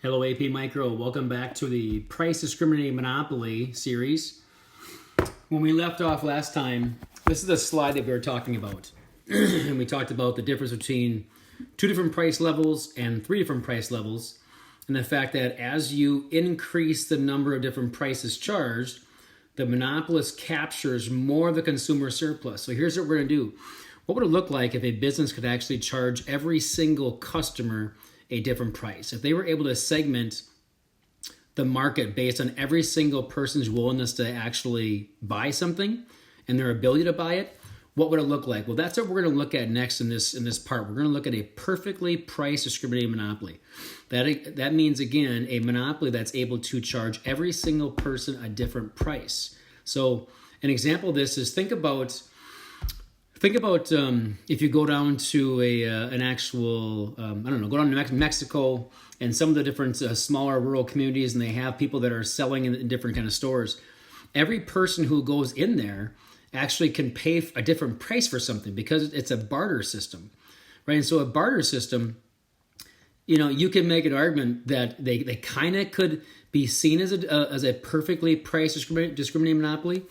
Hello AP Micro, welcome back to the Price Discriminating Monopoly series. When we left off last time, this is the slide that we were talking about. And we talked about the difference between two different price levels and three different price levels. And the fact that as you increase the number of different prices charged, the monopolist captures more of the consumer surplus. So here's what we're going to do. What would it look like if a business could actually charge every single customer a different price? If they were able to segment the market based on every single person's willingness to actually buy something and their ability to buy it, what would it look like? Well, that's what we're going to look at next in this part. We're going to look at a perfectly price discriminating monopoly. That means, again, a monopoly that's able to charge every single person a different price. So an example of this is think about if you go down to an actual, go down to Mexico and some of the different smaller rural communities, and they have people that are selling in different kind of stores. Every person who goes in there actually can pay a different price for something because it's a barter system, right? And so a barter system, you can make an argument that they kind of could be seen as a perfectly price discriminating monopoly.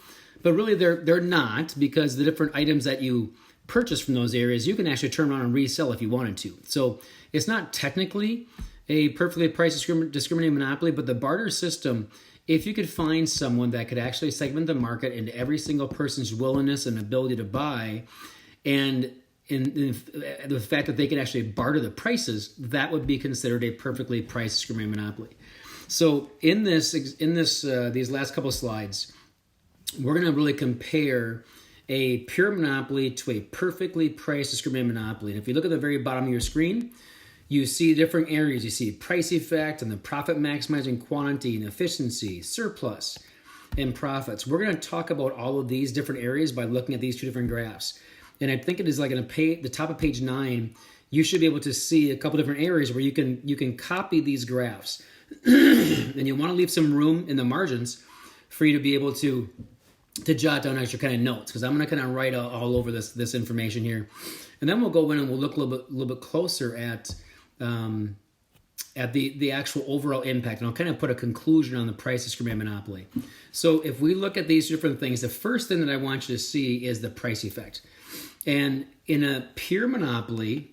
But really, they're not, because the different items that you purchase from those areas, you can actually turn around and resell if you wanted to. So it's not technically a perfectly price discriminating monopoly, but the barter system, if you could find someone that could actually segment the market into every single person's willingness and ability to buy, and in the fact that they can actually barter the prices, that would be considered a perfectly price discriminating monopoly. So in these last couple of slides, we're going to really compare a pure monopoly to a perfectly price discriminating monopoly. And if you look at the very bottom of your screen, you see different areas. You see price effect and the profit maximizing quantity and efficiency, surplus, and profits. We're going to talk about all of these different areas by looking at these two different graphs. And I think it is like the top of page 9, you should be able to see a couple different areas where you can copy these graphs. And you want to leave some room in the margins for you to be able to jot down extra kind of notes, because I'm going to kind of write all over this information here, and then we'll go in and we'll look a little bit closer at the actual overall impact, and I'll kind of put a conclusion on the price discriminating monopoly. So if we look at these different things, the first thing that I want you to see is the price effect. And in a pure monopoly,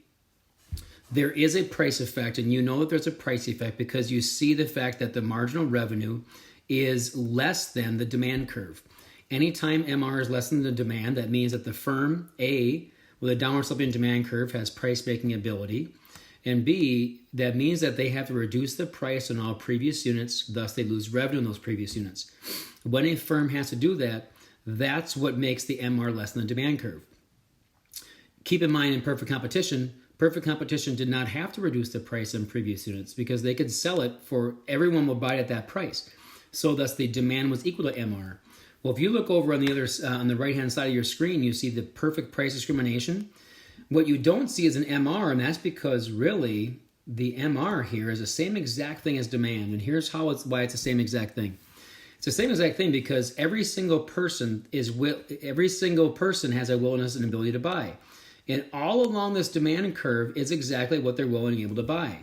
there is a price effect, and you know that there's a price effect because you see the fact that the marginal revenue is less than the demand curve. Anytime MR is less than the demand, that means that the firm, A, with a downward sloping demand curve, has price making ability, and B, that means that they have to reduce the price on all previous units, thus they lose revenue on those previous units. When a firm has to do that, that's what makes the MR less than the demand curve. Keep in mind, in perfect competition did not have to reduce the price on previous units because they could sell it for everyone would buy it at that price. So thus the demand was equal to MR. Well, if you look over on the right-hand side of your screen, you see the perfect price discrimination. What you don't see is an MR, and that's because really the MR here is the same exact thing as demand. And here's why it's the same exact thing. It's the same exact thing because every single person has a willingness and ability to buy. And all along this demand curve is exactly what they're willing and able to buy.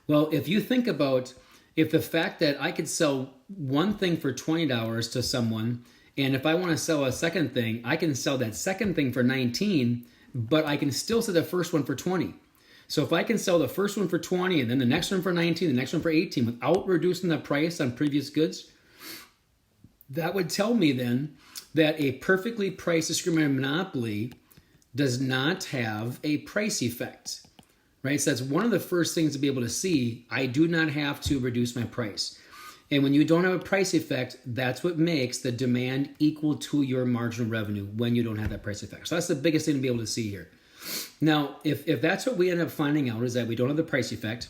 Well, if you think about if the fact that I could sell one thing for $20 to someone, and if I want to sell a second thing, I can sell that second thing for $19, but I can still sell the first one for $20. So if I can sell the first one for $20 and then the next one for $19, the next one for $18 without reducing the price on previous goods, that would tell me then that a perfectly price discriminating monopoly does not have a price effect. Right? So that's one of the first things to be able to see. I do not have to reduce my price. And when you don't have a price effect, that's what makes the demand equal to your marginal revenue when you don't have that price effect. So that's the biggest thing to be able to see here. Now, if that's what we end up finding out is that we don't have the price effect,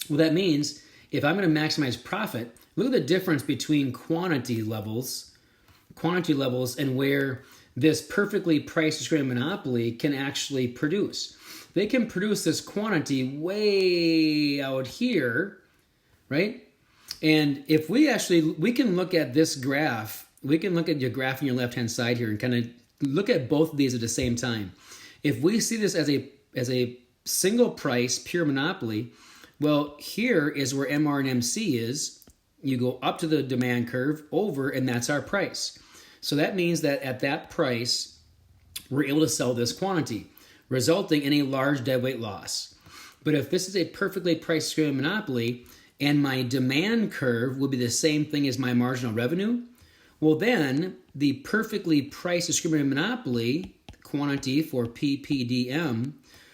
well, that means if I'm going to maximize profit, look at the difference between quantity levels and where this perfectly price discriminating monopoly can actually produce. They can produce this quantity way out here, right? And if we can look at this graph, we can look at your graph on your left-hand side here and kind of look at both of these at the same time. If we see this as a single price pure monopoly, Well, here is where MR and MC is. You go up to the demand curve, over, and that's our price. So that means that at that price, we're able to sell this quantity, resulting in a large deadweight loss. But if this is a perfectly priced discriminating monopoly, and my demand curve will be the same thing as my marginal revenue, well then, the perfectly priced discriminating monopoly quantity for PPDM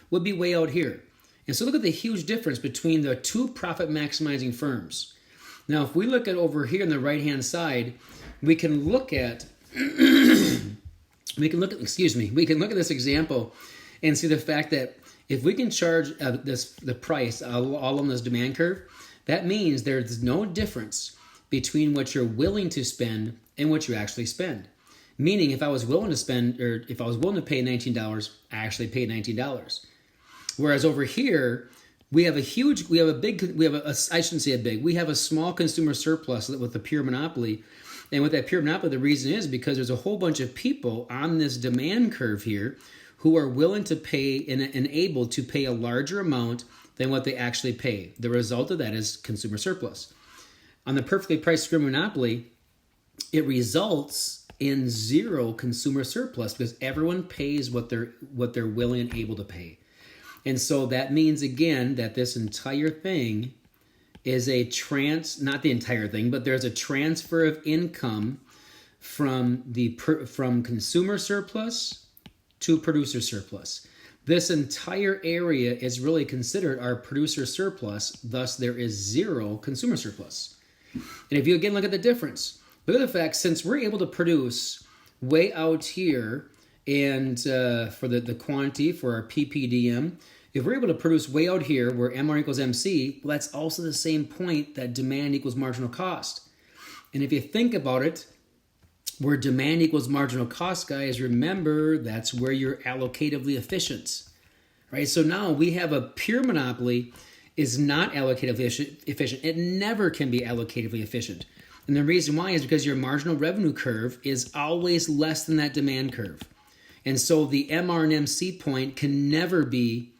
would be way out here. And so look at the huge difference between the two profit maximizing firms. Now, if we look at over here on the right-hand side, we can look at we can look at this example and see the fact that if we can charge the price all on this demand curve, that means there's no difference between what you're willing to spend and what you actually spend. Meaning, if I was willing to spend, or if I was willing to pay $19, I actually paid $19. Whereas over here, we have a small consumer surplus with the pure monopoly. And with that pure monopoly, the reason is because there's a whole bunch of people on this demand curve here who are willing to pay and able to pay a larger amount than what they actually pay. The result of that is consumer surplus. On the perfectly priced discriminating monopoly, it results in zero consumer surplus because everyone pays what they're willing and able to pay. And so that means, again, that this entire thing is not the entire thing, but there's a transfer of income from consumer surplus to producer surplus. This entire area is really considered our producer surplus, thus there is zero consumer surplus. And if you again look at the difference, look at the fact, since we're able to produce way out here and for the quantity for our PPDM, if we're able to produce way out here where MR equals MC, well, that's also the same point that demand equals marginal cost. And if you think about it, where demand equals marginal cost, guys, remember that's where you're allocatively efficient, right? So now we have a pure monopoly is not allocatively efficient. It never can be allocatively efficient. And the reason why is because your marginal revenue curve is always less than that demand curve. And so the MR and MC point can never be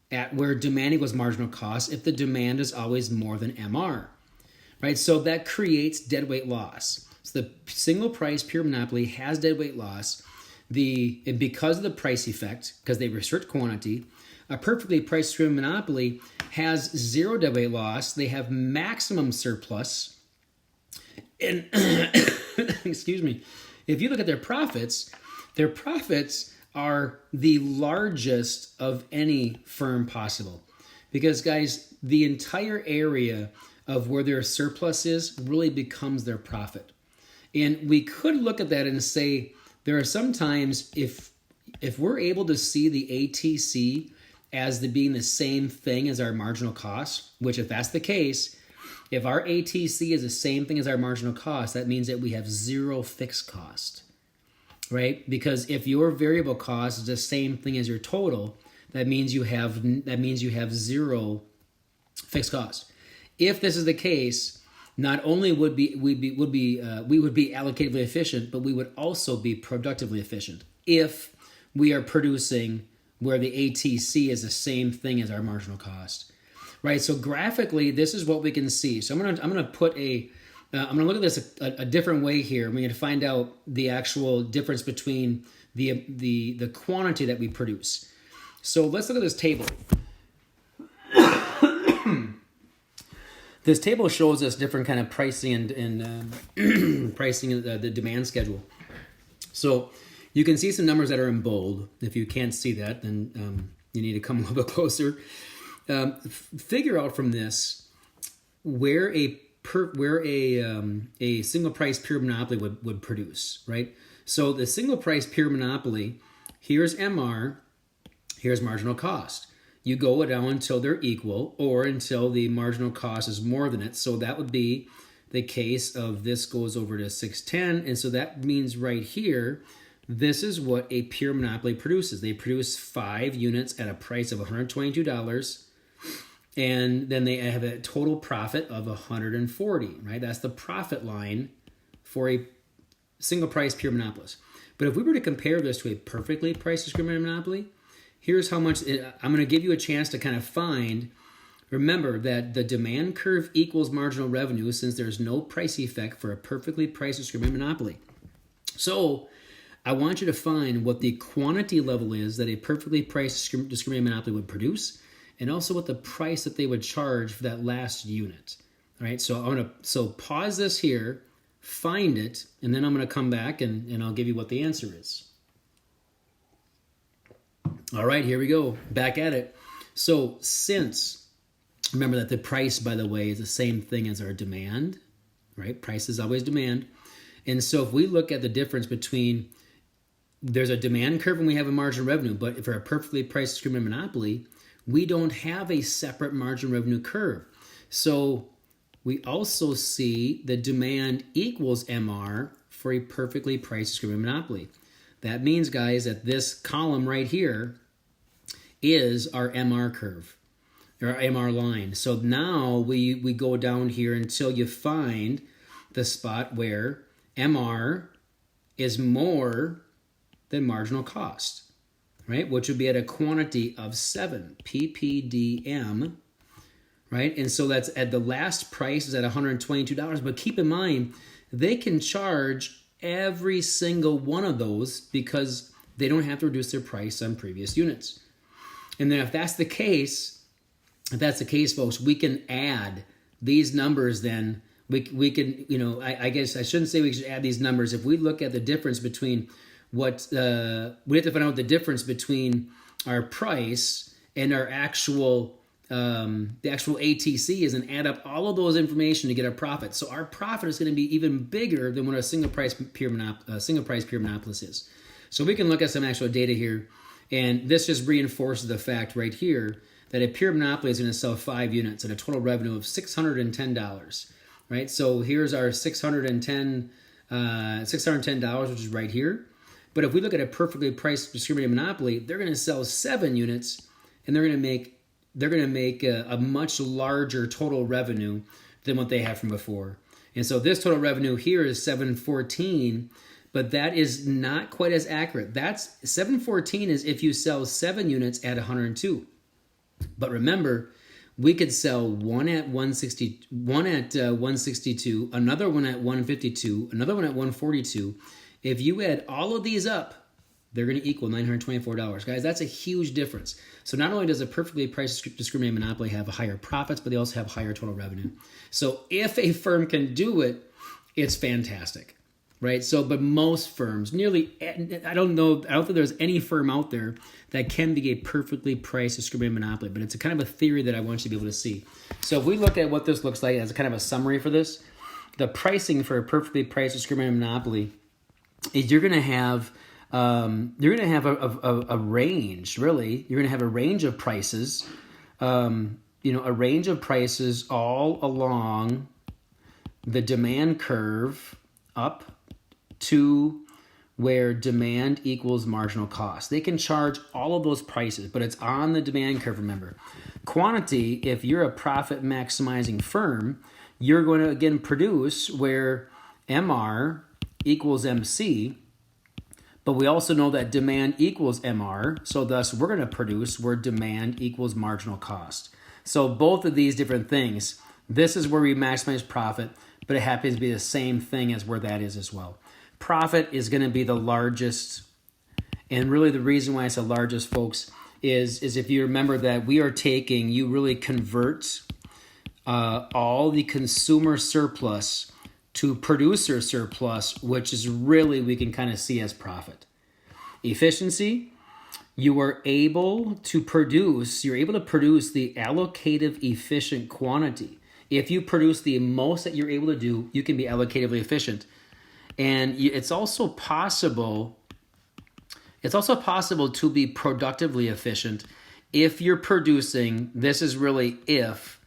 at where demand equals marginal cost if the demand is always more than MR, right? So that creates deadweight loss. So the single price pure monopoly has deadweight loss. And because of the price effect, because they restrict quantity, a perfectly priced discriminating monopoly has zero deadweight loss. They have maximum surplus. And excuse me, if you look at their profits are the largest of any firm possible. Because, guys, the entire area of where their surplus is really becomes their profit. And we could look at that and say there are sometimes if we're able to see the ATC as being the same thing as our marginal cost, which if that's the case, if our ATC is the same thing as our marginal cost, that means that we have zero fixed cost, right? Because if your variable cost is the same thing as your total, that means you have zero fixed cost. If this is the case, not only would we be allocatively efficient, but we would also be productively efficient if we are producing where the ATC is the same thing as our marginal cost, right? So graphically, this is what we can see. So I'm gonna look at this a different way here. We're gonna find out the actual difference between the quantity that we produce. So let's look at this table. This table shows us different kind of pricing and pricing the demand schedule. So you can see some numbers that are in bold. If you can't see that, then you need to come a little bit closer. Figure out from this where a single price pure monopoly would produce, right? So the single price pure monopoly, here's MR, here's marginal cost. You go down until they're equal or until the marginal cost is more than it. So that would be the case of this goes over to 610. And so that means right here, this is what a pure monopoly produces. They produce 5 units at a price of $122. And then they have a total profit of $140, right? That's the profit line for a single price pure monopolist. But if we were to compare this to a perfectly priced discriminating monopoly, here's how much, I'm going to give you a chance to kind of find Remember that the demand curve equals marginal revenue since there's no price effect for a perfectly price discriminating monopoly. So I want you to find what the quantity level is that a perfectly priced discriminating monopoly would produce, and also what the price that they would charge for that last unit. All right, so pause this here, find it, and then I'm going to come back and I'll give you what the answer is. All right, here we go, back at it. So remember that the price, by the way, is the same thing as our demand, right? Price is always demand. And so if we look at the difference between, there's a demand curve and we have a margin revenue, but for a perfectly priced discriminating monopoly, we don't have a separate margin revenue curve. So we also see the demand equals MR for a perfectly priced discriminating monopoly. That means, guys, that this column right here is our MR curve, or our MR line. So now we go down here until you find the spot where MR is more than marginal cost, right? Which would be at a quantity of 7 PPDM, right? And so that's at the last price is at $122. But keep in mind, they can charge every single one of those because they don't have to reduce their price on previous units. And then if that's the case, folks, we can add these numbers then. We can, I guess I shouldn't say we should add these numbers. If we look at the difference between we have to find out the difference between our price and our actual, the actual ATC is, and add up all of those information to get our profit. So our profit is going to be even bigger than what a single price pure monopolist is. So we can look at some actual data here, and this just reinforces the fact right here that a pure monopoly is going to sell 5 units at a total revenue of $610. Right, so here's our $610, which is right here. But if we look at a perfectly priced discriminating monopoly, they're going to sell 7 units, and they're going to make a much larger total revenue than what they had from before. And so this total revenue here is $714, but that is not quite as accurate. That's $714 is if you sell 7 units at $102. But remember, we could sell one at 162, another one at 152, another one at 142. If you add all of these up, they're going to equal $924. Guys, that's a huge difference. So not only does a perfectly priced discriminating monopoly have higher profits, but they also have higher total revenue. So if a firm can do it, it's fantastic. Right? So, but most firms, I don't think there's any firm out there that can be a perfectly priced discriminating monopoly, but it's a kind of a theory that I want you to be able to see. So if we look at what this looks like as a kind of a summary for this, the pricing for a perfectly priced discriminating monopoly is you're going to have a range, really. You're going to have a range of prices, a range of prices all along the demand curve up to where demand equals marginal cost. They can charge all of those prices, but it's on the demand curve, remember. Quantity, if you're a profit maximizing firm, you're going to, again, produce where MR equals MC, but we also know that demand equals MR, so thus we're going to produce where demand equals marginal cost. So both of these different things, this is where we maximize profit, but it happens to be the same thing as where that is as well. Profit is going to be the largest, and really the reason why it's the largest, folks, is if you remember that you really convert all the consumer surplus to producer surplus, which is really we can kind of see as profit. Efficiency, you're able to produce the allocative efficient quantity. If you produce the most that you're able to do, you can be allocatively efficient. And it's also possible to be productively efficient if you're producing, this is really if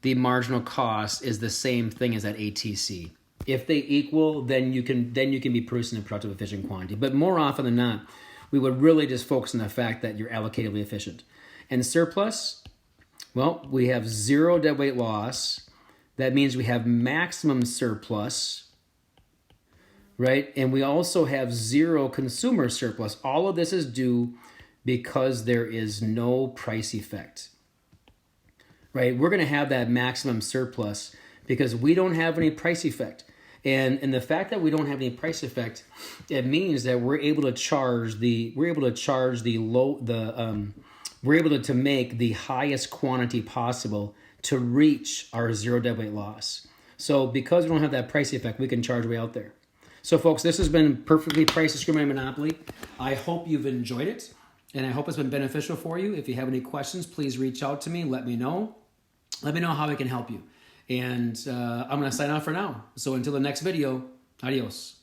the marginal cost is the same thing as that ATC. If they equal, then you can be producing a productive efficient quantity. But more often than not, we would really just focus on the fact that you're allocatively efficient. And surplus, well, we have 0 deadweight loss. That means we have maximum surplus, right? And we also have 0 consumer surplus. All of this is due because there is no price effect. right? We're going to have that maximum surplus because we don't have any price effect. And the fact that we don't have any price effect, it means that we're able to charge we're able to make the highest quantity possible to reach our zero deadweight loss. So because we don't have that price effect, we can charge way out there. So folks, this has been Perfectly Price Discriminating Monopoly. I hope you've enjoyed it, and I hope it's been beneficial for you. If you have any questions, please reach out to me. Let me know. Let me know how I can help you. And I'm going to sign off for now. So until the next video, adios.